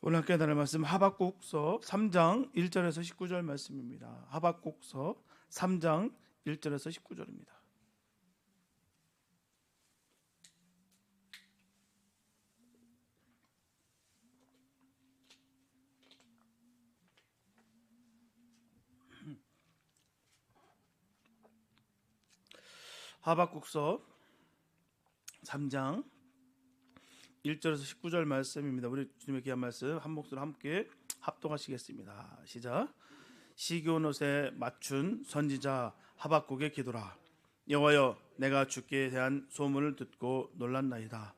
오늘 함께 나눌 말씀 하박국서 3장 1절에서 19절 말씀입니다. 하박국서 3장 1절에서 19절입니다. 하박국서 3장 1절에서 19절 말씀입니다. 우리 주님의 귀한 말씀 한 목소리로 함께 합독하시겠습니다. 시작. 시기온 옷에 맞춘 선지자 하박국의 기도라. 여호와여, 내가 주께 대한 소문을 듣고 놀랐나이다.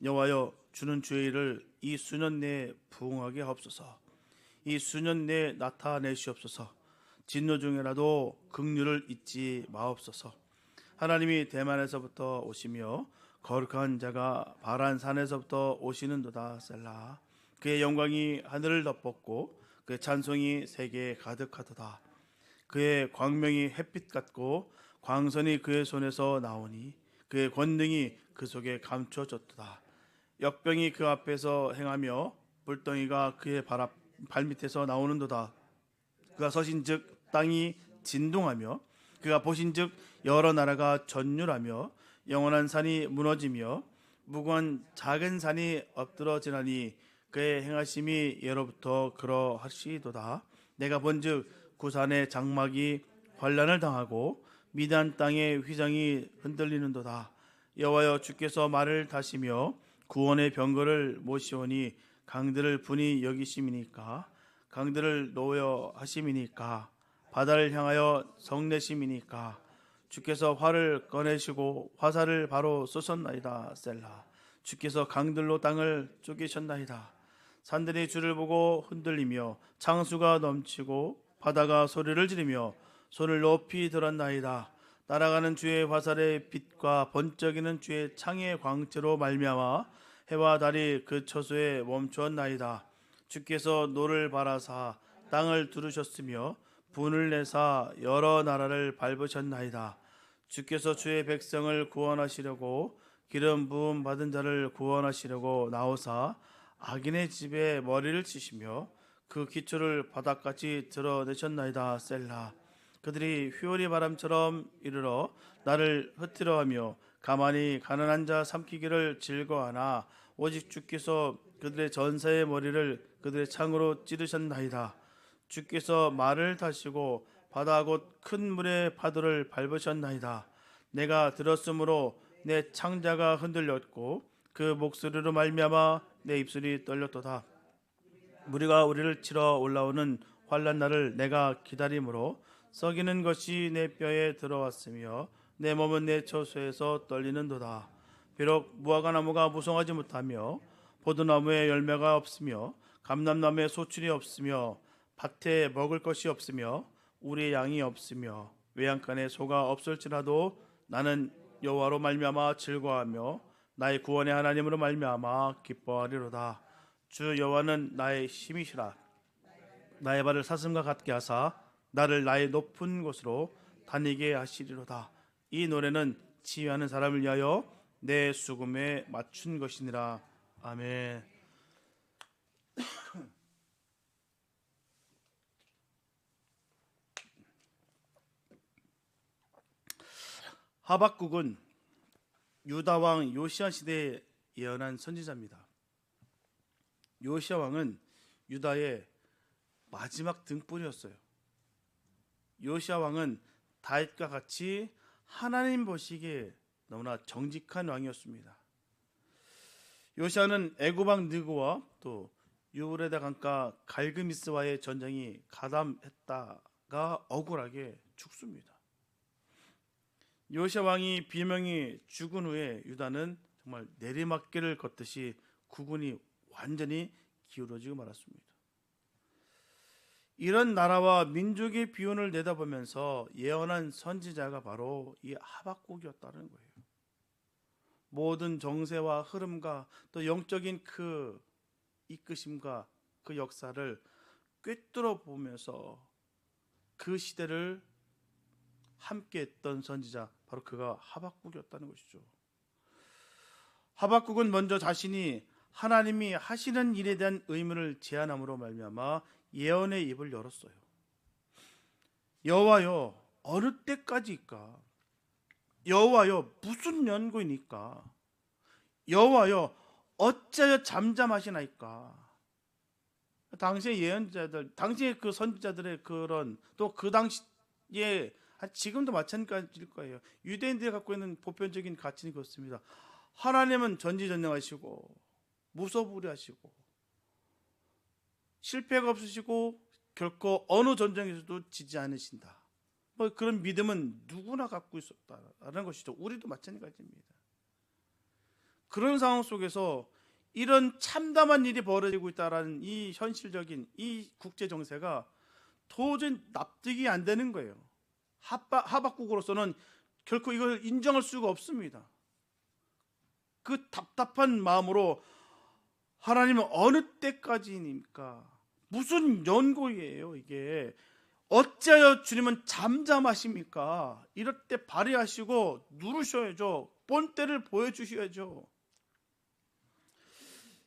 여호와여, 주는 주의 일을 이 수년 내에 부응하게 하옵소서. 이 수년 내에 나타내시옵소서. 진노 중에라도 긍휼을 잊지 마옵소서. 하나님이 대만에서부터 오시며 거룩한 자가 바란 산에서부터 오시는도다. 셀라. 그의 영광이 하늘을 덮었고 그의 찬송이 세계에 가득하도다. 그의 광명이 햇빛 같고 광선이 그의 손에서 나오니 그의 권능이 그 속에 감춰졌도다. 역병이 그 앞에서 행하며 불덩이가 그의 발밑에서 나오는도다. 그가 서신즉 땅이 진동하며 그가 보신즉 여러 나라가 전율하며 영원한 산이 무너지며 무고한 작은 산이 엎드러지나니 그의 행하심이 예로부터 그러하시도다. 내가 본즉 구산의 장막이 환란을 당하고 미단 땅의 휘장이 흔들리는도다. 여호와여, 주께서 말을 다시며 구원의 병거를 모시오니 강들을 분이 여기심이니까 강들을 놓여 하심이니까 바다를 향하여 성내심이니까 주께서 활을 꺼내시고 화살을 바로 쏘셨나이다. 셀라. 주께서 강들로 땅을 쪼개셨나이다. 산들이 주를 보고 흔들리며 창수가 넘치고 바다가 소리를 지르며 손을 높이 들었나이다. 날아가는 주의 화살의 빛과 번쩍이는 주의 창의 광채로 말미암아 해와 달이 그 처소에 멈추었나이다. 주께서 노를 바라사 땅을 두르셨으며 분을 내사 여러 나라를 밟으셨나이다. 주께서 주의 백성을 구원하시려고 기름 부음 받은 자를 구원하시려고 나오사 악인의 집에 머리를 치시며 그 기초를 바닥같이 드러내셨나이다. 셀라. 그들이 휘오리 바람처럼 이르러 나를 흩트려하며 가만히 가난한 자 삼키기를 즐거워하나 오직 주께서 그들의 전사의 머리를 그들의 창으로 찌르셨나이다. 주께서 말을 타시고 바다 곧 큰 물의 파도를 밟으셨나이다. 내가 들었으므로 내 창자가 흔들렸고 그 목소리로 말미암아 내 입술이 떨렸도다. 무리가 우리를 치러 올라오는 환난 날을 내가 기다림으로 썩이는 것이 내 뼈에 들어왔으며 내 몸은 내 처소에서 떨리는도다. 비록 무화과나무가 무성하지 못하며 포도나무에 열매가 없으며 감람나무에 소출이 없으며 밭에 먹을 것이 없으며 우리의 양이 없으며 외양간에 소가 없을지라도 나는 여호와로 말미암아 즐거워하며 나의 구원의 하나님으로 말미암아 기뻐하리로다. 주 여호와는 나의 힘이시라. 나의 발을 사슴과 같게 하사 나를 나의 높은 곳으로 다니게 하시리로다. 이 노래는 치유하는 사람을 위하여 내 수금에 맞춘 것이니라. 아멘. 하박국은 유다 왕 요시야 시대에 예언한 선지자입니다. 요시야 왕은 유다의 마지막 등불이었어요. 요시야 왕은 다윗과 같이 하나님 보시기에 너무나 정직한 왕이었습니다. 요시야는 애굽 왕 느고와 또 유브라데 강가 갈그미스와의 전쟁이 가담했다가 억울하게 죽습니다. 요시야 왕이 비명이 죽은 후에 유다는 정말 내리막길을 걷듯이 국운이 완전히 기울어지고 말았습니다. 이런 나라와 민족의 비운을 내다보면서 예언한 선지자가 바로 이 하박국이었다는 거예요. 모든 정세와 흐름과 또 영적인 그 이끄심과 그 역사를 꿰뚫어 보면서 그 시대를 함께 했던 선지자, 바로 그가 하박국이었다는 것이죠. 하박국은 먼저 자신이 하나님이 하시는 일에 대한 의무를 제안함으로 말미암아 예언의 입을 열었어요. 여호와여, 어느 때까지일까? 여호와여, 무슨 연고이니까? 여호와여, 어찌하여 잠잠하시나이까? 당시의 예언자들, 당시의 그 선지자들의 그런, 또 그 당시에 지금도 마찬가지일 거예요. 유대인들이 갖고 있는 보편적인 가치는 그렇습니다. 하나님은 전지전능하시고 무소불위하시고 실패가 없으시고 결코 어느 전쟁에서도 지지 않으신다. 뭐 그런 믿음은 누구나 갖고 있었다라는 것이죠. 우리도 마찬가지입니다. 그런 상황 속에서 이런 참담한 일이 벌어지고 있다라는 이 현실적인 이 국제 정세가 도저히 납득이 안 되는 거예요. 하박국으로서는 결코 이걸 인정할 수가 없습니다. 그 답답한 마음으로 하나님은 어느 때까지입니까? 무슨 연고이에요 이게? 어찌하여 주님은 잠잠하십니까? 이럴 때 발휘하시고 누르셔야죠. 본때를 보여주셔야죠.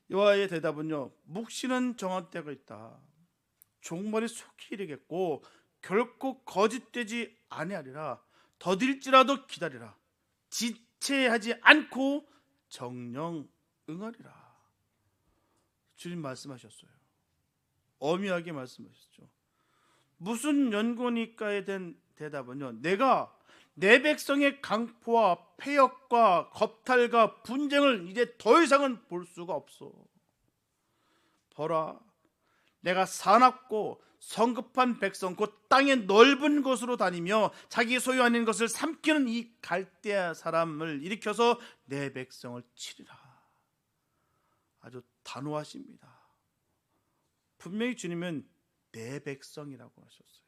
여호와의 대답은요, 묵시는 정한 때가 있다. 종말이 속히 이르겠고 결코 거짓되지 아니하리라. 더딜지라도 기다리라. 지체하지 않고 정령 응하리라. 주님 말씀하셨어요. 엄하게 말씀하셨죠. 무슨 연고니까에 대한 대답은요, 내가 내 백성의 강포와 패역과 겁탈과 분쟁을 이제 더 이상은 볼 수가 없어. 보라, 내가 사납고 성급한 백성, 곧 땅의 넓은 곳으로 다니며 자기 소유 아닌 것을 삼키는 이 갈대아 사람을 일으켜서 내 백성을 치리라. 아주 단호하십니다. 분명히 주님은 내 백성이라고 하셨어요.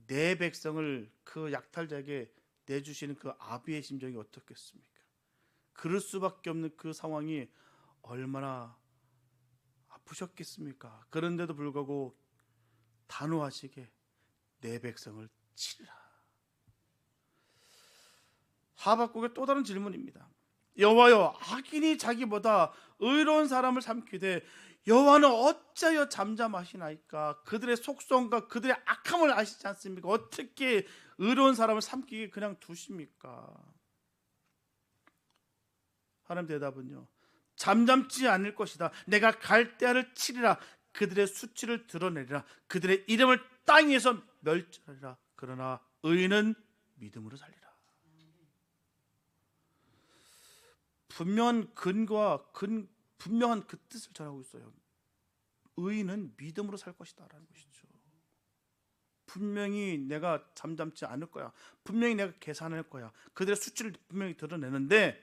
내 백성을 그 약탈자에게 내주시는 그 아비의 심정이 어떻겠습니까? 그럴 수밖에 없는 그 상황이 얼마나 아프셨겠습니까? 그런데도 불구하고 단호하시게 내 백성을 치리라. 하박국의 또 다른 질문입니다. 여호와여, 악인이 자기보다 의로운 사람을 삼키되 여호와는 어찌하여 잠잠하시나이까? 그들의 속성과 그들의 악함을 아시지 않습니까? 어떻게 의로운 사람을 삼키게 그냥 두십니까? 하나님 대답은요, 잠잠지 않을 것이다. 내가 갈대아를 치리라. 그들의 수치를 드러내리라. 그들의 이름을 땅 위에서 멸절하리라. 그러나 의인은 믿음으로 살리라. 분명한 근거와 분명한 그 뜻을 전하고 있어요. 의인은 믿음으로 살 것이다 라는 것이죠. 분명히 내가 잠잠지 않을 거야. 분명히 내가 계산할 거야. 그들의 수치를 분명히 드러내는데,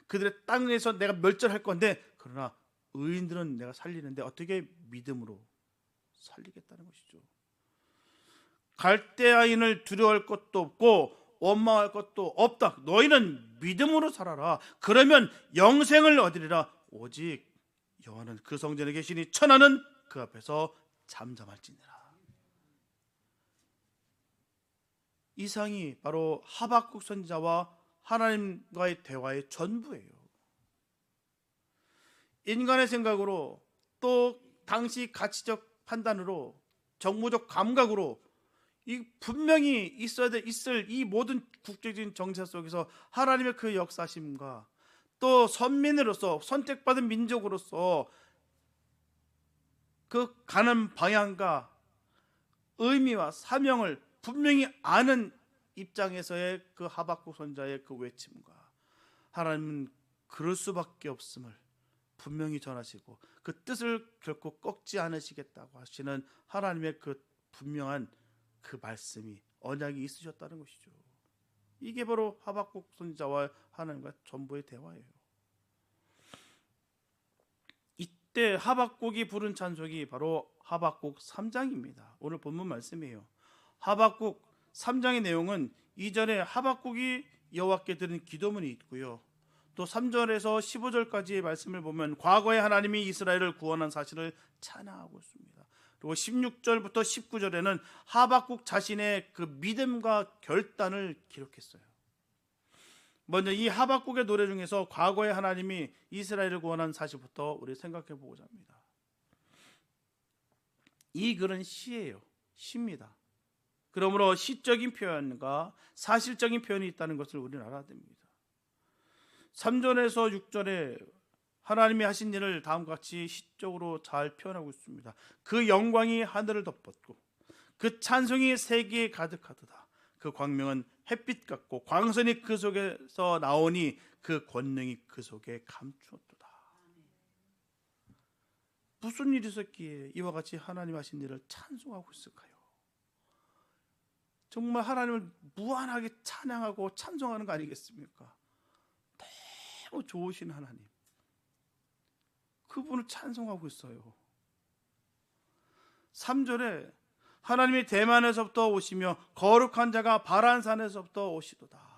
그들의 땅에서 내가 멸절할 건데, 그러나 의인들은 내가 살리는데 어떻게? 믿음으로 살리겠다는 것이죠. 갈대아인을 두려워할 것도 없고 원망할 것도 없다. 너희는 믿음으로 살아라. 그러면 영생을 얻으리라. 오직 여호와는 그 성전에 계시니 천하는 그 앞에서 잠잠할지니라. 이상이 바로 하박국 선지자와 하나님과의 대화의 전부예요. 인간의 생각으로, 또 당시 가치적 판단으로, 정무적 감각으로 이 분명히 있을 이 모든 국제적인 정세 속에서 하나님의 그 역사심과 또 선민으로서, 선택받은 민족으로서 그 가는 방향과 의미와 사명을 분명히 아는 입장에서의 그 하박국 선지자의 그 외침과, 하나님은 그럴 수밖에 없음을 분명히 전하시고 그 뜻을 결코 꺾지 않으시겠다고 하시는 하나님의 그 분명한 그 말씀이, 언약이 있으셨다는 것이죠. 이게 바로 하박국 선지자와 하나님과 전부의 대화예요. 이때 하박국이 부른 찬송이 바로 하박국 3장입니다. 오늘 본문 말씀이에요. 하박국 3장의 내용은 이전에 하박국이 여호와께 드린 기도문이 있고요, 또 3절에서 15절까지의 말씀을 보면 과거에 하나님이 이스라엘을 구원한 사실을 찬양하고 있습니다. 그리고 16절부터 19절에는 하박국 자신의 그 믿음과 결단을 기록했어요. 먼저 이 하박국의 노래 중에서 과거에 하나님이 이스라엘을 구원한 사실부터 우리 생각해 보고자 합니다. 이 글은 시예요. 시입니다. 그러므로 시적인 표현과 사실적인 표현이 있다는 것을 우리는 알아야 됩니다. 3절에서 6절에 하나님이 하신 일을 다음과 같이 시적으로 잘 표현하고 있습니다. 그 영광이 하늘을 덮었고 그 찬송이 세계에 가득하도다. 그 광명은 햇빛 같고 광선이 그 속에서 나오니 그 권능이 그 속에 감추었도다. 무슨 일이 있었기에 이와 같이 하나님 하신 일을 찬송하고 있을까요? 정말 하나님을 무한하게 찬양하고 찬송하는 거 아니겠습니까? 너무 좋으신 하나님, 그분을 찬송하고 있어요. 3절에 하나님이 대만에서부터 오시며 거룩한 자가 바란산에서부터 오시도다.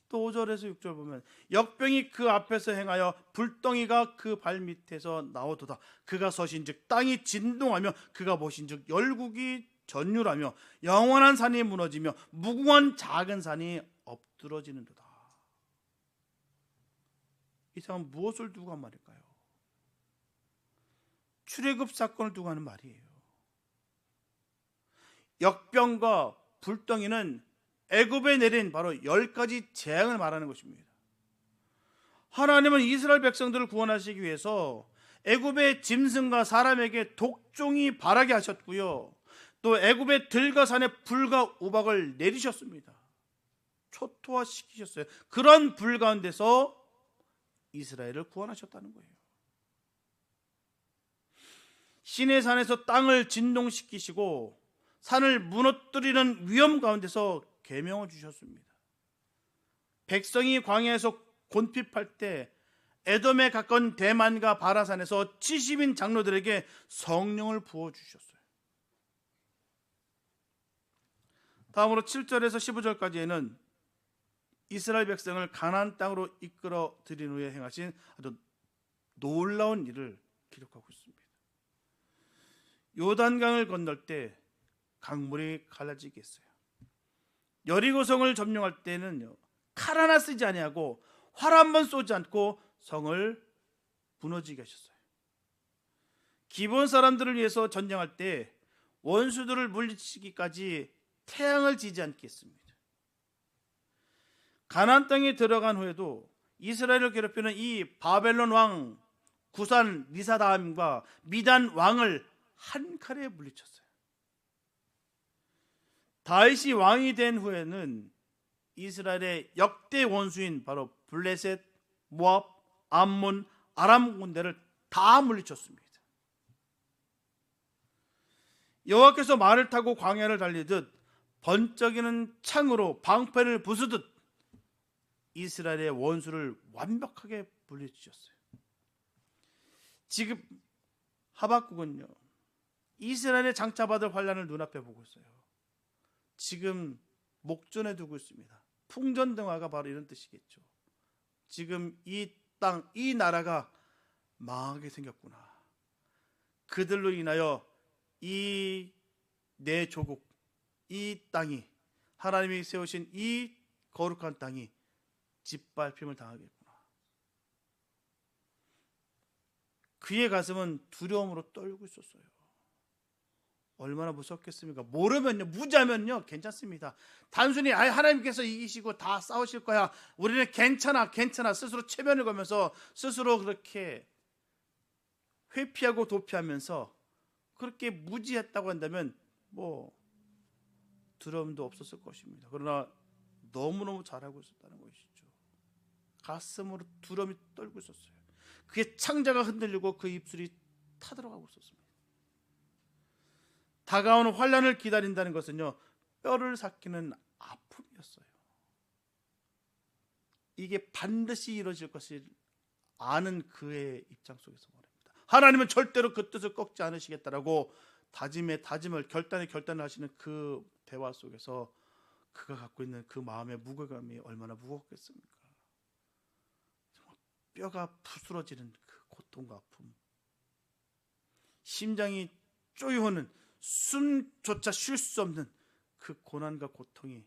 또 5절에서 6절 보면 역병이 그 앞에서 행하여 불덩이가 그 발밑에서 나오도다. 그가 서신즉 땅이 진동하며 그가 보신즉 열국이 전율하며 영원한 산이 무너지며 무궁한 작은 산이 엎드러지는도다. 이 상은 무엇을 두고 한 말일까요? 출애굽 사건을 두고 하는 말이에요. 역병과 불덩이는 애굽에 내린 바로 10가지 재앙을 말하는 것입니다. 하나님은 이스라엘 백성들을 구원하시기 위해서 애굽의 짐승과 사람에게 독종이 발하게 하셨고요, 또 애굽의 들과 산에 불과 우박을 내리셨습니다. 초토화시키셨어요. 그런 불 가운데서 이스라엘을 구원하셨다는 거예요. 시내산에서 땅을 진동시키시고 산을 무너뜨리는 위험 가운데서 계명을 주셨습니다. 백성이 광야에서 곤핍할 때 에돔에 가까운 대만과 바라산에서 70인 장로들에게 성령을 부어주셨어요. 다음으로 7절에서 15절까지에는 이스라엘 백성을 가나안 땅으로 이끌어 들인 후에 행하신 아주 놀라운 일을 기록하고 있습니다. 요단강을 건널 때 강물이 갈라지게 했어요. 여리고성을 점령할 때는요, 칼 하나 쓰지 아니하고 활 한 번 쏘지 않고 성을 무너지게 하셨어요. 기본 사람들을 위해서 전쟁할 때 원수들을 물리치기까지 태양을 지지 않게 했습니다. 가나안 땅에 들어간 후에도 이스라엘을 괴롭히는 이 바벨론 왕 구산 리사다임과 미단 왕을 한 칼에 물리쳤어요. 다윗이 왕이 된 후에는 이스라엘의 역대 원수인 바로 블레셋, 모압, 암몬, 아람 군대를 다 물리쳤습니다. 여호와께서 말을 타고 광야를 달리듯 번쩍이는 창으로 방패를 부수듯 이스라엘의 원수를 완벽하게 물리치셨어요. 지금 하박국은요, 이스라엘의 장차받을 환란을 눈앞에 보고 있어요. 지금 목전에 두고 있습니다. 풍전등화가 바로 이런 뜻이겠죠. 지금 이 땅, 이 나라가 망하게 생겼구나. 그들로 인하여 이 내 조국, 이 땅이, 하나님이 세우신 이 거룩한 땅이 짓밟힘을 당하겠구나. 그의 가슴은 두려움으로 떨고 있었어요. 얼마나 무섭겠습니까? 모르면요, 무지하면요 괜찮습니다. 단순히 하나님께서 이기시고 다 싸우실 거야, 우리는 괜찮아 스스로 체면을 걸면서 스스로 그렇게 회피하고 도피하면서 그렇게 무지했다고 한다면 뭐 두려움도 없었을 것입니다. 그러나 너무너무 잘하고 있었다는 것이죠. 가슴으로 두려움이 떨고 있었어요. 그의 창자가 흔들리고 그 입술이 타들어가고 있었습니다. 다가오는 환란을 기다린다는 것은요, 뼈를 삭히는 아픔이었어요. 이게 반드시 이루어질 것을 아는 그의 입장 속에서 말입니다. 하나님은 절대로 그 뜻을 꺾지 않으시겠다라고 다짐의 다짐을, 결단의 결단을 하시는 그 대화 속에서 그가 갖고 있는 그 마음의 무게감이 얼마나 무겁겠습니까? 뼈가 부스러지는 그 고통과 아픔, 심장이 쪼여오는, 숨조차 쉴 수 없는 그 고난과 고통이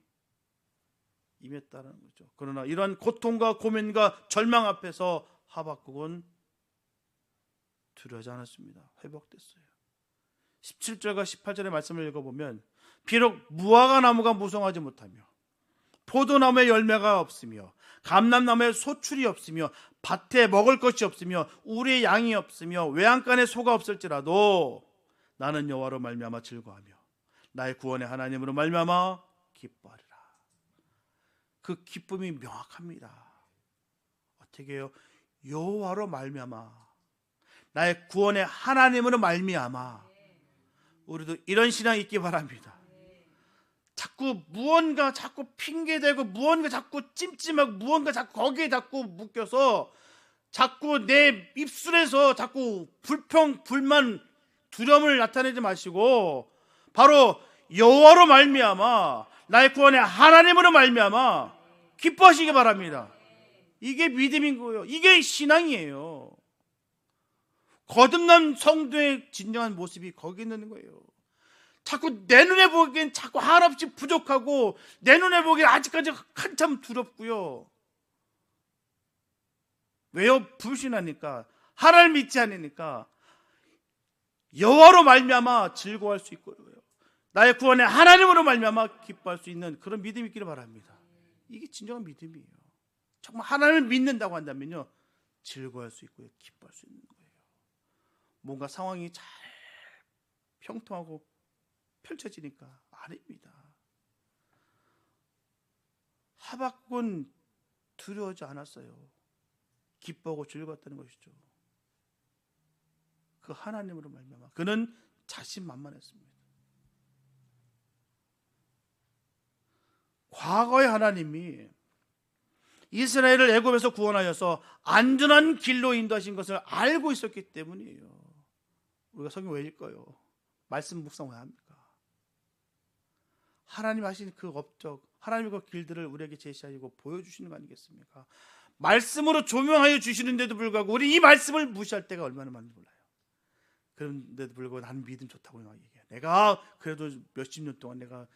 임했다는 거죠. 그러나 이러한 고통과 고민과 절망 앞에서 하박국은 두려워하지 않았습니다. 회복됐어요. 17절과 18절의 말씀을 읽어보면 비록 무화과 나무가 무성하지 못하며 포도나무에 열매가 없으며 감람나무에 소출이 없으며 밭에 먹을 것이 없으며 우리의 양이 없으며 외양간에 소가 없을지라도 나는 여호와로 말미암아 즐거하며 나의 구원의 하나님으로 말미암아 기뻐하리라. 그 기쁨이 명확합니다. 어떻게 해요? 여호와로 말미암아, 나의 구원의 하나님으로 말미암아. 우리도 이런 신앙이 있기 바랍니다. 자꾸 무언가 자꾸 핑계대고 무언가 자꾸 찜찜하고 무언가 자꾸 거기에 자꾸 묶여서 자꾸 내 입술에서 자꾸 불평, 불만, 두려움을 나타내지 마시고 바로 여호와로 말미암아 나의 구원의 하나님으로 말미암아 기뻐하시기 바랍니다. 이게 믿음인 거예요. 이게 신앙이에요. 거듭난 성도의 진정한 모습이 거기 있는 거예요. 자꾸 내 눈에 보기엔 자꾸 한없이 부족하고 내 눈에 보기엔 아직까지 한참 두렵고요. 왜요? 불신하니까, 하나님 믿지 않으니까 여호와로 말미암아 즐거워할 수 있고요. 나의 구원의 하나님으로 말미암아 기뻐할 수 있는 그런 믿음이 있기를 바랍니다. 이게 진정한 믿음이에요. 정말 하나님을 믿는다고 한다면요, 즐거워할 수 있고요, 기뻐할 수 있는 거예요. 뭔가 상황이 잘 평통하고 펼쳐지니까 아닙니다. 하박국은 두려워하지 않았어요. 기뻐하고 즐거웠다는 것이죠. 그 하나님으로 말미암아 그는 자신만만했습니다. 과거의 하나님이 이스라엘을 애굽에서 구원하여서 안전한 길로 인도하신 것을 알고 있었기 때문이에요. 우리가 성경 왜 읽어요? 말씀 묵상 왜 합니까? 하나님 하신 그 업적, 하나님의 그 길들을 우리에게 제시하시고 보여주시는 거 아니겠습니까? 말씀으로 조명하여 주시는데도 불구하고 우리 이 말씀을 무시할 때가 얼마나 많은지 몰라요. 그런데도 불구하고 나는 믿음 좋다고 얘기해. 내가 그래도 몇십 년 동안 내가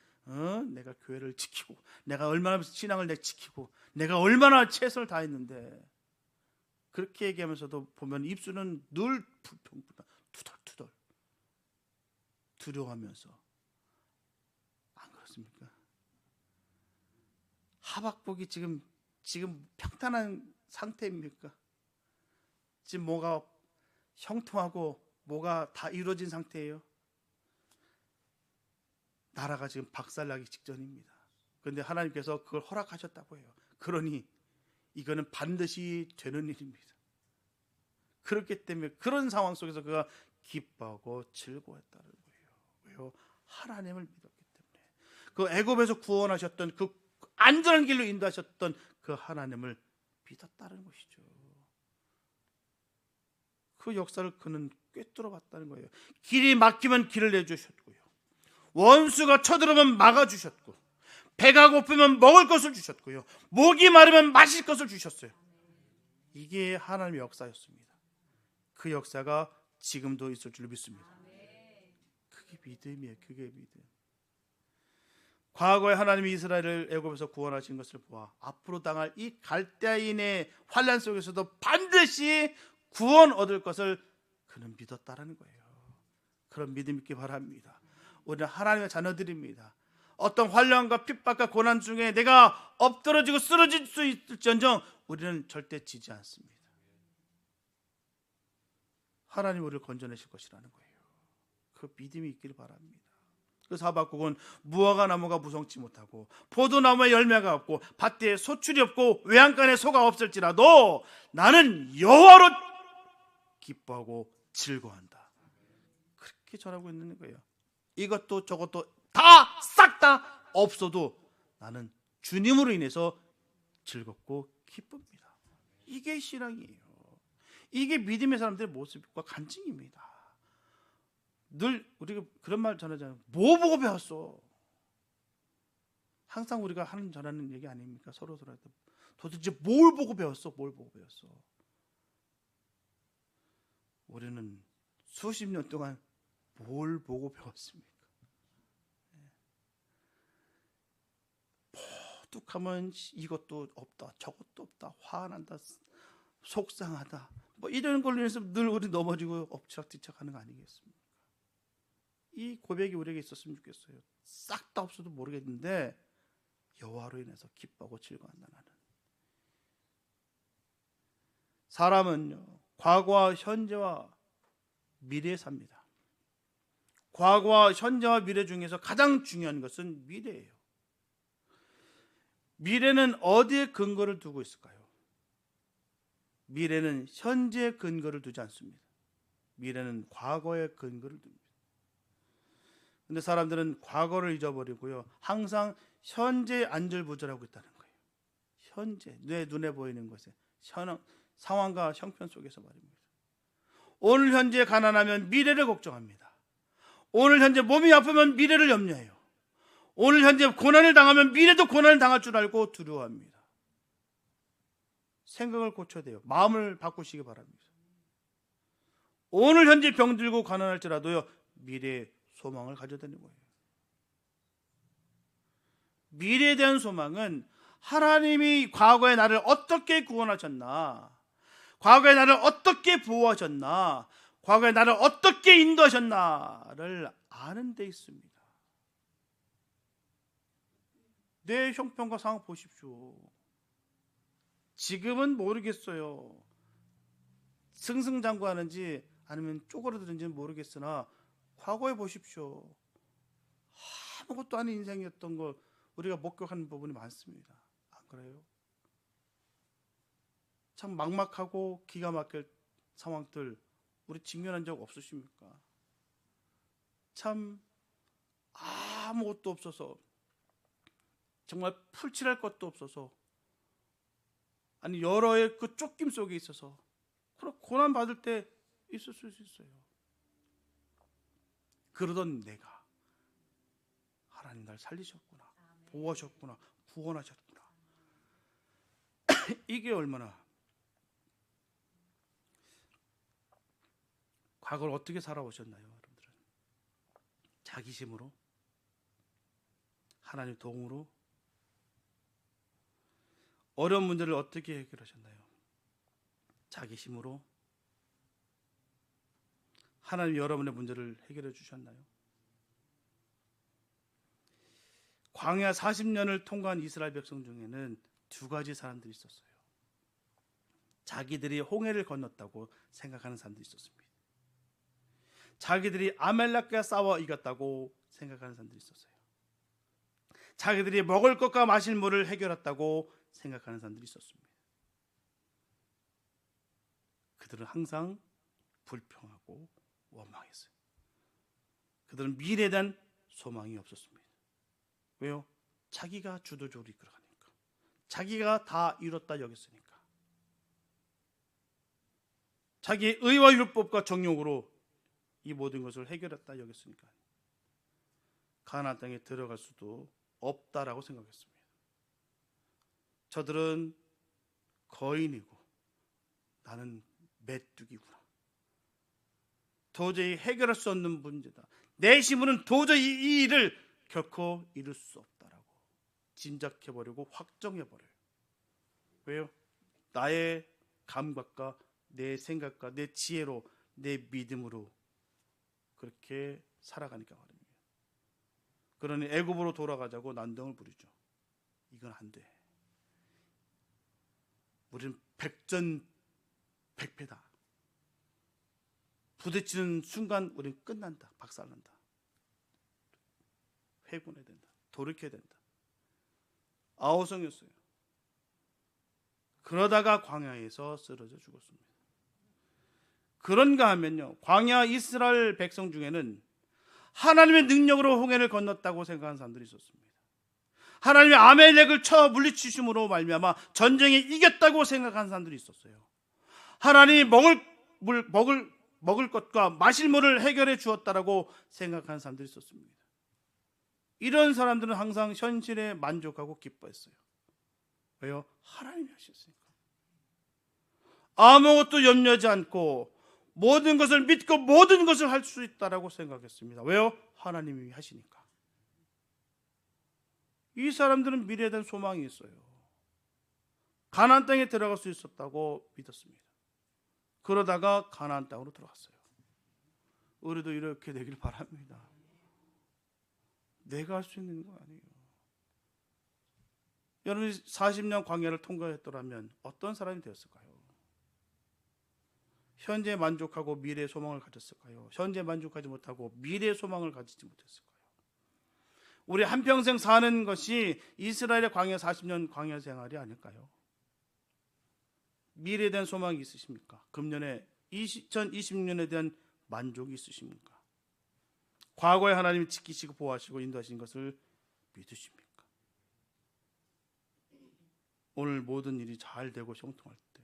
교회를 지키고 내가 얼마나 신앙을 내가 지키고 내가 얼마나 최선을 다했는데, 그렇게 얘기하면서도 보면 입술은 늘 불평불만, 투덜투덜 두려워하면서. 안 그렇습니까? 하박국이 지금 평탄한 상태입니까? 지금 뭐가 형통하고 뭐가 다 이루어진 상태예요? 나라가 지금 박살나기 직전입니다. 그런데 하나님께서 그걸 허락하셨다고 해요. 그러니 이거는 반드시 되는 일입니다. 그렇기 때문에 그런 상황 속에서 그가 기뻐하고 즐거워했다는 거예요. 왜요? 하나님을 믿었기 때문에. 그 애굽에서 구원하셨던, 그 안전한 길로 인도하셨던 그 하나님을 믿었다는 것이죠. 그 역사를 그는 꿰뚫어 봤다는 거예요. 길이 막히면 길을 내주셨고요, 원수가 쳐들어오면 막아주셨고, 배가 고프면 먹을 것을 주셨고요, 목이 마르면 마실 것을 주셨어요. 이게 하나님의 역사였습니다. 그 역사가 지금도 있을 줄 믿습니다. 그게 믿음이에요. 그게 믿음. 과거에 하나님이 이스라엘을 애굽에서 구원하신 것을 보아 앞으로 당할 이 갈대아인의 환난 속에서도 반드시 구원 얻을 것을 그는 믿었다라는 거예요. 그런 믿음 있기 바랍니다. 우리는 하나님의 자녀들입니다. 어떤 환난과 핍박과 고난 중에 내가 엎드러지고 쓰러질 수 있을지언정 우리는 절대 지지 않습니다. 하나님 우리를 건져내실 것이라는 거예요. 그 믿음이 있기를 바랍니다. 그래서 하박국은 무화과 나무가 무성치 못하고 포도나무에 열매가 없고 밭에 소출이 없고 외양간에 소가 없을지라도 나는 여호와로 기뻐하고 즐거워한다. 그렇게 전하고 있는 거예요. 이것도 저것도 다 싹 다 없어도 나는 주님으로 인해서 즐겁고 기쁩니다. 이게 신앙이에요. 이게 믿음의 사람들의 모습과 간증입니다. 늘 우리가 그런 말 전하잖아요. 뭐 보고 배웠어? 항상 우리가 전하는 얘기 아닙니까? 서로 도대체 뭘 보고 배웠어? 뭘 보고 배웠어? 우리는 수십 년 동안 뭘 보고 배웠습니까? 뚝 하면 이것도 없다, 저것도 없다, 화난다, 속상하다, 뭐 이런 걸로 인해서 늘 우리 넘어지고 엎치락뒤치락하는 거 아니겠습니까? 이 고백이 우리에게 있었으면 좋겠어요. 싹 다 없어도 모르겠는데 여호와로 인해서 기뻐하고 즐거워한다. 나는 사람은요, 과거와 현재와 미래에 삽니다. 과거와 현재와 미래 중에서 가장 중요한 것은 미래예요. 미래는 어디에 근거를 두고 있을까요? 미래는 현재에 근거를 두지 않습니다. 미래는 과거에 근거를 둡니다. 근데 사람들은 과거를 잊어버리고요, 항상 현재에 안절부절하고 있다는 거예요. 현재, 내 눈에 보이는 것에, 상황과 형편 속에서 말입니다. 오늘 현재 가난하면 미래를 걱정합니다. 오늘 현재 몸이 아프면 미래를 염려해요. 오늘 현재 고난을 당하면 미래도 고난을 당할 줄 알고 두려워합니다. 생각을 고쳐야 돼요. 마음을 바꾸시기 바랍니다. 오늘 현재 병들고 가난할지라도요, 미래에 소망을 가져야 되는 거예요. 미래에 대한 소망은 하나님이 과거에 나를 어떻게 구원하셨나, 과거에 나를 어떻게 보호하셨나, 과거에 나를 어떻게 인도하셨나를 아는 데 있습니다. 내 형편과 상황 보십시오. 지금은 모르겠어요. 승승장구하는지 아니면 쪼그라드는지는 모르겠으나 과거에 보십시오. 아무것도 아닌 인생이었던 걸 우리가 목격하는 부분이 많습니다. 안 그래요? 참 막막하고 기가 막힐 상황들 우리 직면한 적 없으십니까? 참 아무것도 없어서, 정말 풀칠할 것도 없어서, 아니 여러의 그 쫓김 속에 있어서 그런 고난 받을 때 있을 수 있어요. 그러던 내가 하나님 날 살리셨구나, 보호하셨구나, 구원하셨구나. 이게 얼마나, 과거를 어떻게 살아오셨나요, 여러분들은? 자기심으로, 하나님 도움으로, 어려운 문제를 어떻게 해결하셨나요? 자기심으로, 하나님 여러분의 문제를 해결해 주셨나요? 광야 40년을 통과한 이스라엘 백성 중에는 두 가지 사람들이 있었어요. 자기들이 홍해를 건넜다고 생각하는 사람들이 있었습니다. 자기들이 아말렉과 싸워 이겼다고 생각하는 사람들이 있었어요. 자기들이 먹을 것과 마실 물을 해결했다고 생각하는 사람들이 있었습니다. 그들은 항상 불평하고 원망했어요. 그들은 미래에 대한 소망이 없었습니다. 왜요? 자기가 주도적으로 이끌어가니까, 자기가 다 이뤘다 여겼으니까, 자기의 의와 율법과 정욕으로 이 모든 것을 해결했다 여겼으니까 가나안 땅에 들어갈 수도 없다라고 생각했습니다. 저들은 거인이고 나는 메뚜기구나. 도저히 해결할 수 없는 문제다. 내 힘으로는 도저히 이 일을 결코 이룰 수 없다라고 짐작해버리고 확정해버려요. 왜요? 나의 감각과 내 생각과 내 지혜로, 내 믿음으로 그렇게 살아가니까 말입니다. 그러니 애굽으로 돌아가자고 난동을 부리죠. 이건 안 돼. 우리는 백전백패다. 부딪히는 순간 우리는 끝난다. 박살난다. 회군해야 된다. 돌이켜야 된다. 아우성이었어요. 그러다가 광야에서 쓰러져 죽었습니다. 그런가 하면요, 광야 이스라엘 백성 중에는 하나님의 능력으로 홍해를 건넜다고 생각하는 사람들이 있었습니다. 하나님의 아멜렉을 쳐 물리치심으로 말미암아 전쟁에 이겼다고 생각하는 사람들이 있었어요. 하나님이 먹을 것과 마실 물을 해결해 주었다라고 생각하는 사람들이 있었습니다. 이런 사람들은 항상 현실에 만족하고 기뻐했어요. 왜요? 하나님이 하셨으니까. 아무것도 염려하지 않고 모든 것을 믿고 모든 것을 할 수 있다라고 생각했습니다. 왜요? 하나님이 하시니까. 이 사람들은 미래에 대한 소망이 있어요. 가나안 땅에 들어갈 수 있었다고 믿었습니다. 그러다가 가나안 땅으로 들어갔어요. 우리도 이렇게 되길 바랍니다. 내가 할 수 있는 거 아니에요. 여러분이 40년 광야를 통과했더라면 어떤 사람이 되었을까요? 현재 만족하고 미래의 소망을 가졌을까요? 현재 만족하지 못하고 미래의 소망을 가지지 못했을까요? 우리 한평생 사는 것이 이스라엘의 광야 40년 광야 생활이 아닐까요? 미래에 대한 소망이 있으십니까? 금년에 2026년에 대한 만족이 있으십니까? 과거에 하나님이 지키시고 보호하시고 인도하신 것을 믿으십니까? 오늘 모든 일이 잘 되고 형통할 때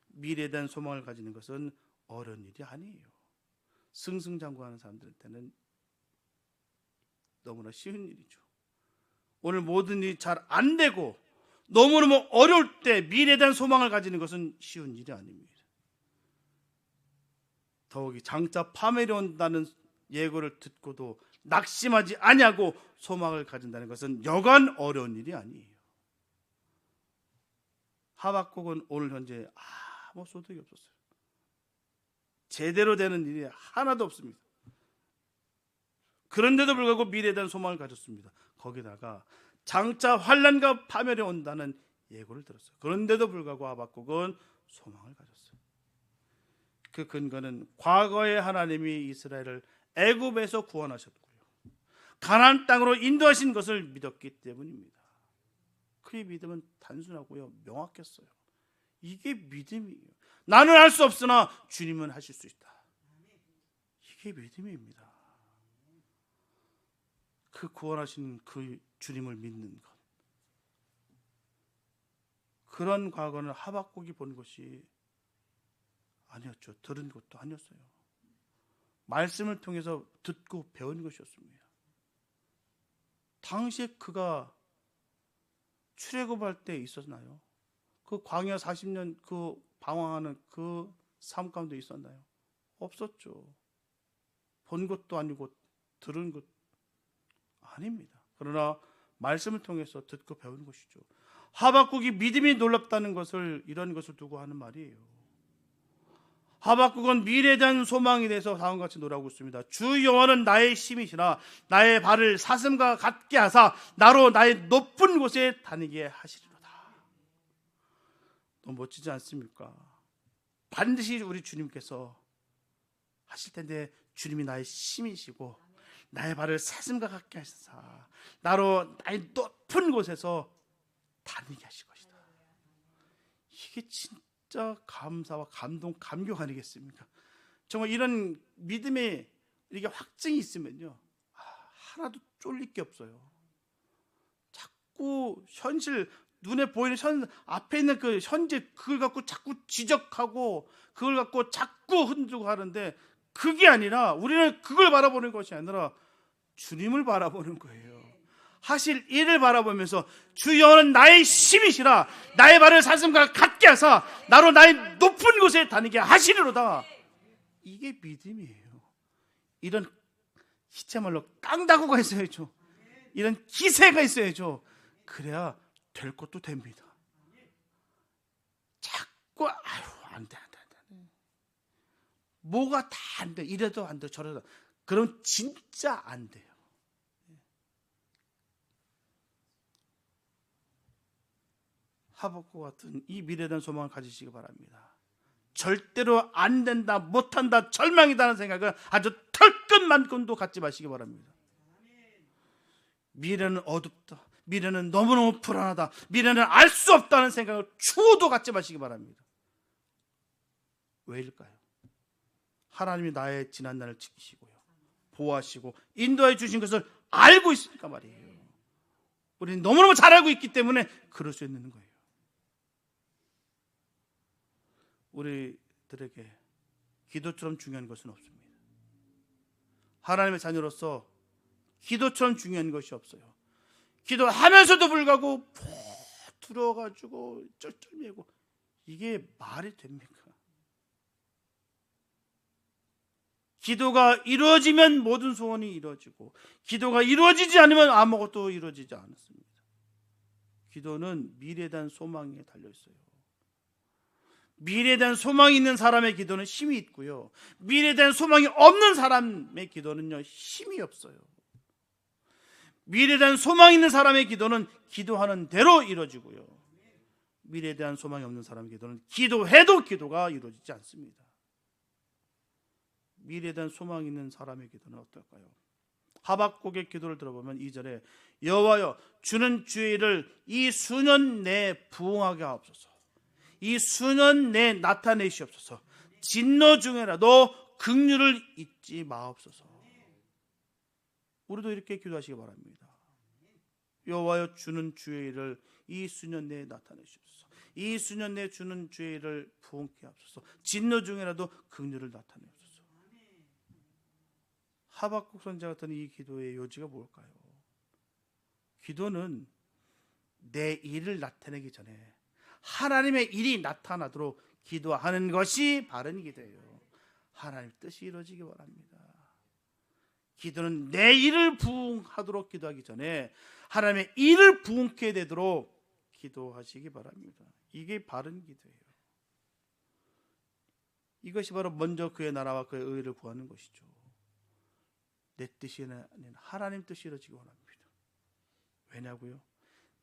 미래에 대한 소망을 가지는 것은 어려운 일이 아니에요. 승승장구하는 사람들한테는 너무나 쉬운 일이죠. 오늘 모든 일이 잘 안 되고 너무너무 어려울 때 미래에 대한 소망을 가지는 것은 쉬운 일이 아닙니다. 더욱이 장차 파멸이 온다는 예고를 듣고도 낙심하지 아니하고 소망을 가진다는 것은 여간 어려운 일이 아니에요. 하박국은 오늘 현재 아무 소득이 없었어요. 제대로 되는 일이 하나도 없습니다. 그런데도 불구하고 미래에 대한 소망을 가졌습니다. 거기다가 장차 환난과 파멸이 온다는 예고를 들었어요. 그런데도 불구하고 하박국은 소망을 가졌어요. 그 근거는 과거에 하나님이 이스라엘을 애굽에서 구원하셨고요, 가나안 땅으로 인도하신 것을 믿었기 때문입니다. 그의 믿음은 단순하고요, 명확했어요. 이게 믿음이에요. 나는 할 수 없으나 주님은 하실 수 있다. 이게 믿음입니다. 그 구원하신 그 주님을 믿는 것, 그런 과거는 하박국이 본 것이 아니었죠. 들은 것도 아니었어요. 말씀을 통해서 듣고 배운 것이었습니다. 당시에 그가 출애굽할 때 있었나요? 그 광야 40년 그 방황하는 그 삶 가운데 있었나요? 없었죠. 본 것도 아니고 들은 것 아닙니다. 그러나 말씀을 통해서 듣고 배운 것이죠. 하박국이 믿음이 놀랍다는 것을 이런 것을 두고 하는 말이에요. 하박국은 미래에 대한 소망에 대해서 다음과 같이 노래하고 있습니다. 주 여호와는 나의 힘이시라 나의 발을 사슴과 같게 하사 나로 나의 높은 곳에 다니게 하시리로다. 너무 멋지지 않습니까? 반드시 우리 주님께서 하실 텐데, 주님이 나의 힘이시고 나의 발을 사슴과 같게 하시사 나로 나의 높은 곳에서 다니게 하실 것이다. 이게 진짜 감사와 감동, 감격 아니겠습니까? 정말 이런 믿음의 이게 확증이 있으면요, 하나도 쫄릴 게 없어요. 자꾸 현실, 눈에 보이는 앞에 있는 그 현재, 그걸 갖고 자꾸 지적하고 그걸 갖고 자꾸 흔들고 하는데, 그게 아니라 우리는 그걸 바라보는 것이 아니라 주님을 바라보는 거예요. 하실 일을 바라보면서 주 여호와는 나의 힘이시라 나의 발을 사슴과 같게 하사 나로 나의 높은 곳에 다니게 하시리로다. 이게 믿음이에요. 이런 시체말로 깡다구가 있어야죠. 이런 기세가 있어야죠. 그래야 될 것도 됩니다. 자꾸 안 돼. 뭐가 다 안 돼. 이래도 안 돼. 저래도. 그럼 진짜 안 돼요. 하박국 같은 이 미래에 대한 소망을 가지시기 바랍니다. 절대로 안 된다, 못한다, 절망이다는 생각은 아주 털끝만큼도 갖지 마시기 바랍니다. 미래는 어둡다, 미래는 너무너무 불안하다, 미래는 알 수 없다는 생각을 추호도 갖지 마시기 바랍니다. 왜일까요? 하나님이 나의 지난날을 지키시고요, 보호하시고 인도해 주신 것을 알고 있으니까 말이에요. 우리는 너무너무 잘 알고 있기 때문에 그럴 수 있는 거예요. 우리들에게 기도처럼 중요한 것은 없습니다. 하나님의 자녀로서 기도처럼 중요한 것이 없어요. 기도하면서도 불구하고 두려워가지고 쩔쩔매고, 이게 말이 됩니까? 기도가 이루어지면 모든 소원이 이루어지고, 기도가 이루어지지 않으면 아무것도 이루어지지 않습니다. 기도는 미래에 대한 소망에 달려 있어요. 미래에 대한 소망이 있는 사람의 기도는 힘이 있고요, 미래에 대한 소망이 없는 사람의 기도는요, 힘이 없어요. 미래에 대한 소망이 있는 사람의 기도는 기도하는 대로 이루어지고요, 미래에 대한 소망이 없는 사람의 기도는 기도해도 기도가 이루어지지 않습니다. 미래에 대한 소망이 있는 사람의 기도는 어떨까요? 하박국의 기도를 들어보면 2절에 여호와여 주는 주의 일을 이 수년 내에 부응하게 하옵소서. 이 수년 내에 나타내시옵소서. 진노 중에라도 긍휼을 잊지 마옵소서. 우리도 이렇게 기도하시기 바랍니다. 여호와여 주는 주의 일을 이 수년 내에 나타내시옵소서. 이 수년 내에 주는 주의 일을 부응케 하옵소서. 진노 중에라도 긍휼을 나타내옵소서. 하박국 선지자 같은 이 기도의 요지가 뭘까요? 기도는 내 일을 나타내기 전에 하나님의 일이 나타나도록 기도하는 것이 바른 기도예요. 하나님 뜻이 이루어지기 바랍니다. 기도는 내 일을 부응하도록 기도하기 전에 하나님의 일을 부응케 되도록 기도하시기 바랍니다. 이게 바른 기도예요. 이것이 바로 먼저 그의 나라와 그의 의를 구하는 것이죠. 내 뜻이 아닌 하나님 뜻이 이루어지기 원합니다. 왜냐고요?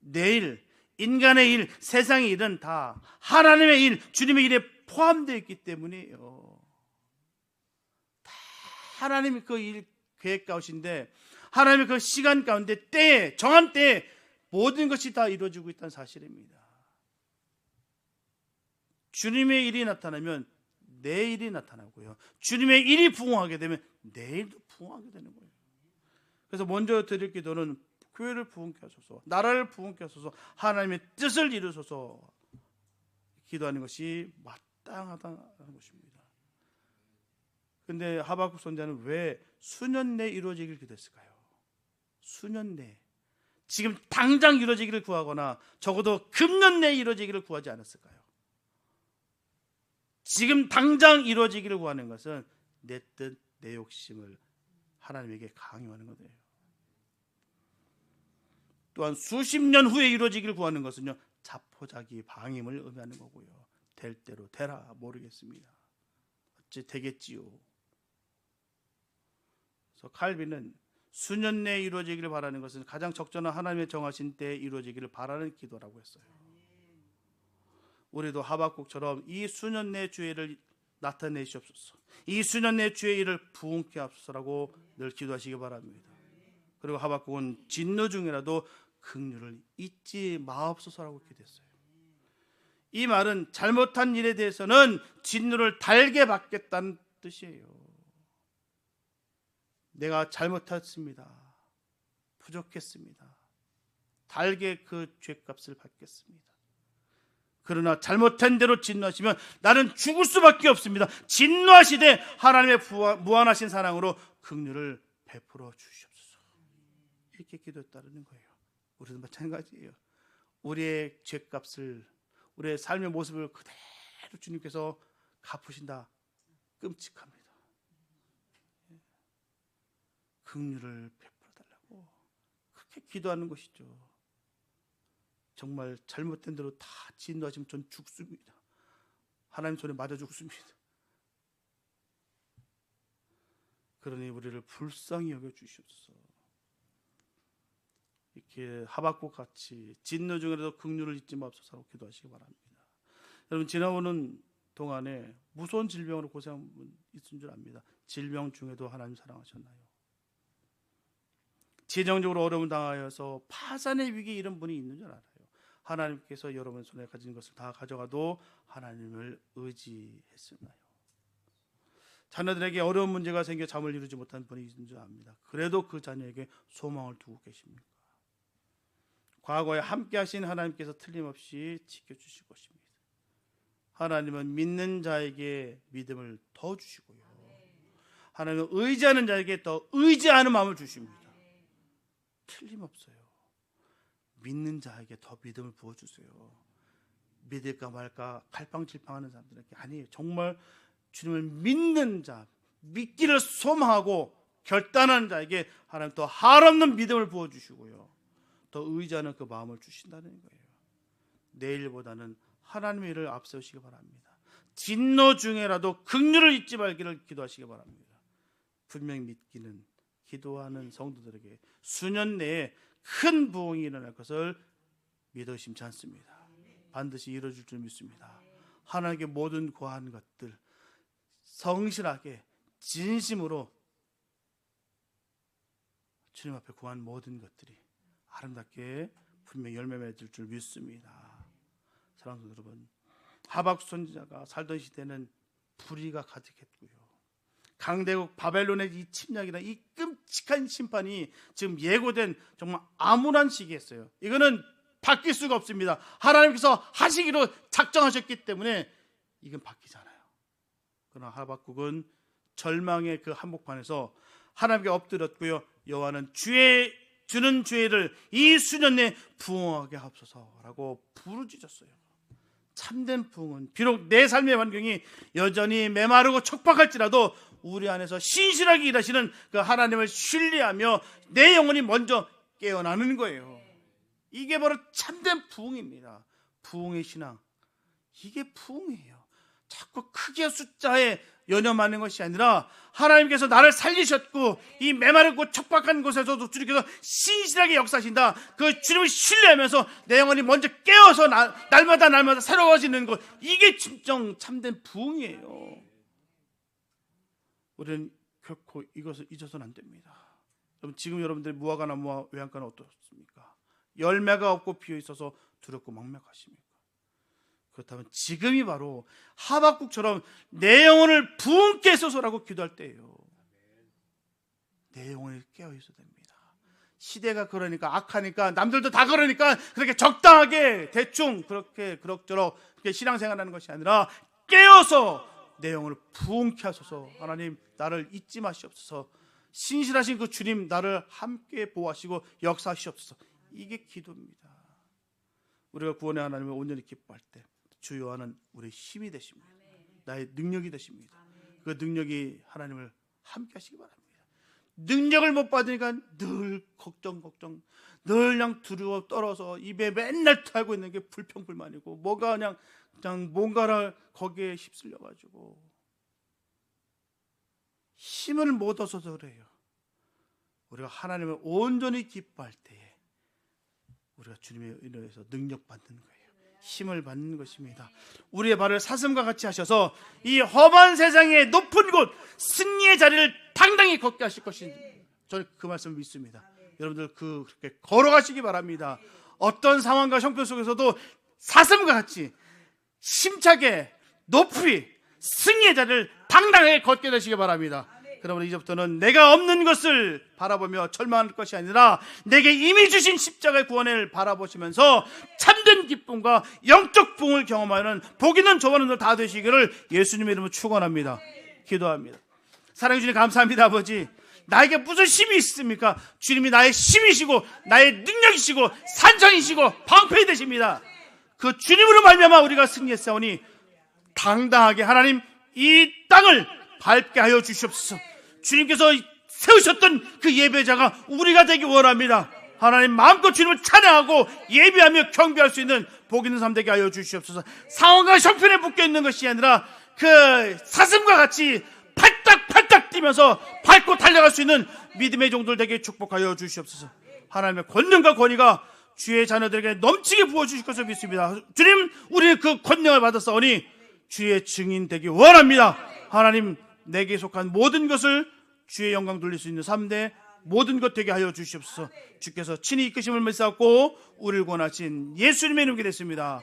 내 일, 인간의 일, 세상의 일은 다 하나님의 일, 주님의 일에 포함되어 있기 때문이에요. 다 하나님이 그 일 계획 가운데, 하나님의 그 시간 가운데 때에, 정한 때에 모든 것이 다 이루어지고 있다는 사실입니다. 주님의 일이 나타나면 내 일이 나타나고요, 주님의 일이 부응하게 되면 내 일도 부응하게 되는 거예요. 그래서 먼저 드릴 기도는 교회를 부응케 하소서, 나라를 부응케 하소서, 하나님의 뜻을 이루소서 기도하는 것이 마땅하다는 것입니다. 그런데 하박국 선지자는 왜 수년 내에 이루어지기를 기도했을까요? 수년 내에, 지금 당장 이루어지기를 구하거나 적어도 금년 내에 이루어지기를 구하지 않았을까요? 지금 당장 이루어지기를 구하는 것은 내 뜻, 내 욕심을 하나님에게 강요하는 거예요. 또한 수십 년 후에 이루어지기를 구하는 것은요, 자포자기 방임을 의미하는 거고요. 될 대로 되라 모르겠습니다. 어찌 되겠지요. 그래서 칼빈은 수년 내에 이루어지기를 바라는 것은 가장 적절한 하나님의 정하신 때에 이루어지기를 바라는 기도라고 했어요. 우리도 하박국처럼 이 수년 내 주의 일을 나타내시옵소서, 이 수년 내 주의 일을 부응케 하옵소서라고 늘 기도하시기 바랍니다. 그리고 하박국은 진노 중이라도 긍휼을 잊지 마옵소서라고 기도했어요. 이 말은 잘못한 일에 대해서는 진노를 달게 받겠다는 뜻이에요. 내가 잘못했습니다, 부족했습니다, 달게 그 죄값을 받겠습니다. 그러나 잘못한 대로 진노하시면 나는 죽을 수밖에 없습니다. 진노하시되 하나님의 무한하신 사랑으로 긍휼을 베풀어 주시옵소서. 이렇게 기도했다는 거예요. 우리도 마찬가지예요. 우리의 죄값을, 우리의 삶의 모습을 그대로 주님께서 갚으신다. 끔찍합니다. 긍휼을 베풀어 달라고 그렇게 기도하는 것이죠. 정말 잘못된 대로 다 진노하시면 전 죽습니다. 하나님 손에 맞아 죽습니다. 그러니 우리를 불쌍히 여겨 주시옵소서. 이렇게 하박국 같이 진노 중에라도 긍휼을 잊지 마옵소서라고 기도하시기 바랍니다. 여러분, 지나오는 동안에 무서운 질병으로 고생한 분 있은 줄 압니다. 질병 중에도 하나님 사랑하셨나요? 재정적으로 어려움을 당하여서 파산의 위기에 이른 분이 있는 줄 알아요. 하나님께서 여러분 손에 가진 것을 다 가져가도 하나님을 의지했었나요? 자녀들에게 어려운 문제가 생겨 잠을 이루지 못한 분이 있는 줄 압니다. 그래도 그 자녀에게 소망을 두고 계십니까? 과거에 함께 하신 하나님께서 틀림없이 지켜주실 것입니다. 하나님은 믿는 자에게 믿음을 더 주시고요, 하나님은 의지하는 자에게 더 의지하는 마음을 주십니다. 틀림없어요. 믿는 자에게 더 믿음을 부어주세요. 믿을까 말까 갈팡질팡하는 사람들에게 아니에요. 정말 주님을 믿는 자, 믿기를 소망하고 결단하는 자에게 하나님 더 한없는 믿음을 부어주시고요, 더 의지하는 그 마음을 주신다는 거예요. 내일보다는 하나님의 일을 앞세우시기 바랍니다. 진노 중에라도 긍휼을 잊지 말기를 기도하시기 바랍니다. 분명히 믿기는 기도하는 성도들에게 수년 내에 큰 부흥이 일어날 것을 믿어 심지 않습니다. 반드시 이루어질 줄 믿습니다. 하나님께 모든 구한 것들 성실하게 진심으로 주님 앞에 구한 모든 것들이 아름답게 분명히 열매 맺을 줄 믿습니다. 사랑하는 여러분, 하박국 선지자가 살던 시대는 불의가 가득했고요. 강대국 바벨론의 이 침략이나 이 끔찍한 심판이 지금 예고된 정말 암울한 시기였어요. 이거는 바뀔 수가 없습니다. 하나님께서 하시기로 작정하셨기 때문에 이건 바뀌잖아요. 그러나 하박국은 절망의 그 한복판에서 하나님께 엎드렸고요. 여호와는 주는 죄를 이 수년 내에 부흥하게 하옵소서라고 부르짖었어요. 참된 부흥은 비록 내 삶의 환경이 여전히 메마르고 척박할지라도 우리 안에서 신실하게 일하시는 그 하나님을 신뢰하며 내 영혼이 먼저 깨어나는 거예요. 이게 바로 참된 부흥입니다. 부흥의 신앙, 이게 부흥이에요. 자꾸 크게 숫자에 연연하는 것이 아니라 하나님께서 나를 살리셨고 이 메마르고 척박한 곳에서도 주님께서 신실하게 역사하신다. 그 주님을 신뢰하면서 내 영혼이 먼저 깨어서 날마다 새로워지는 것, 이게 진정 참된 부흥이에요. 우리는 결코 이것을 잊어서는 안 됩니다. 지금 여러분들이 무화과 나무와 외양간은 어떻습니까? 열매가 없고 비어 있어서 두렵고 막막하십니까? 그렇다면 지금이 바로 하박국처럼 내 영혼을 부흥케 해소서라고 기도할 때예요. 내 영혼이 깨어 있어야 됩니다. 시대가 그러니까 악하니까 남들도 다 그러니까 그렇게 적당하게 대충 그렇게 그럭저럭 그렇게 신앙생활하는 것이 아니라 깨어서 내 영혼을 부흥케 하소서. 하나님 나를 잊지 마시옵소서. 신실하신 그 주님 나를 함께 보호하시고 역사하시옵소서. 이게 기도입니다. 우리가 구원의 하나님을 온전히 기뻐할 때 주 여호와는 우리의 힘이 되십니다. 나의 능력이 되십니다. 그 능력이 하나님을 함께 하시기 바랍니다. 능력을 못 받으니까 늘 걱정 늘 그냥 두려워 떨어서 입에 맨날 달고 있는 게 불평불만이고 뭐가 그냥 뭔가를 거기에 휩쓸려 가지고 힘을 못 얻어서 그래요. 우리가 하나님을 온전히 기뻐할 때에 우리가 주님의 은혜에서 능력 받는 거예요. 힘을 받는 것입니다. 우리의 발을 사슴과 같이 하셔서 이 험한 세상의 높은 곳 승리의 자리를 당당히 걷게 하실 것입니다. 저는 그 말씀을 믿습니다. 여러분들 그렇게 걸어가시기 바랍니다. 어떤 상황과 형편 속에서도 사슴과 같이 힘차게 높이 승리의 자리를 당당하게 걷게 되시기 바랍니다. 그러면 이제부터는 내가 없는 것을 바라보며 절망할 것이 아니라 내게 이미 주신 십자가의 구원을 바라보시면서 참된 기쁨과 영적 부흥을 경험하는 복 있는 저와는 다 되시기를 예수님의 이름으로 축원합니다. 기도합니다. 사랑해 주님 감사합니다. 아버지, 나에게 무슨 힘이 있습니까? 주님이 나의 힘이시고 나의 능력이시고 산성이시고 방패이 되십니다. 그 주님으로 말미암아 우리가 승리했사오니 당당하게 하나님 이 땅을 밟게 하여 주시옵소서. 주님께서 세우셨던 그 예배자가 우리가 되기 원합니다. 하나님 마음껏 주님을 찬양하고 예배하며 경배할 수 있는 복 있는 삶 되게 하여 주시옵소서. 상황과 형편에 묶여있는 것이 아니라 그 사슴과 같이 팔딱팔딱 뛰면서 밟고 달려갈 수 있는 믿음의 종들 되게 축복하여 주시옵소서. 하나님의 권능과 권위가 주의 자녀들에게 넘치게 부어주실 것을 믿습니다. 주님, 우리는 그 권능을 받았사오니 주의 증인 되기 원합니다. 하나님, 내게 속한 모든 것을 주의 영광 돌릴 수 있는 3대 모든 것 되게 하여 주시옵소서. 주께서 친히 이끄심을 믿사옵고 우리를 권하신 예수님의 이름으로 기도했습니다.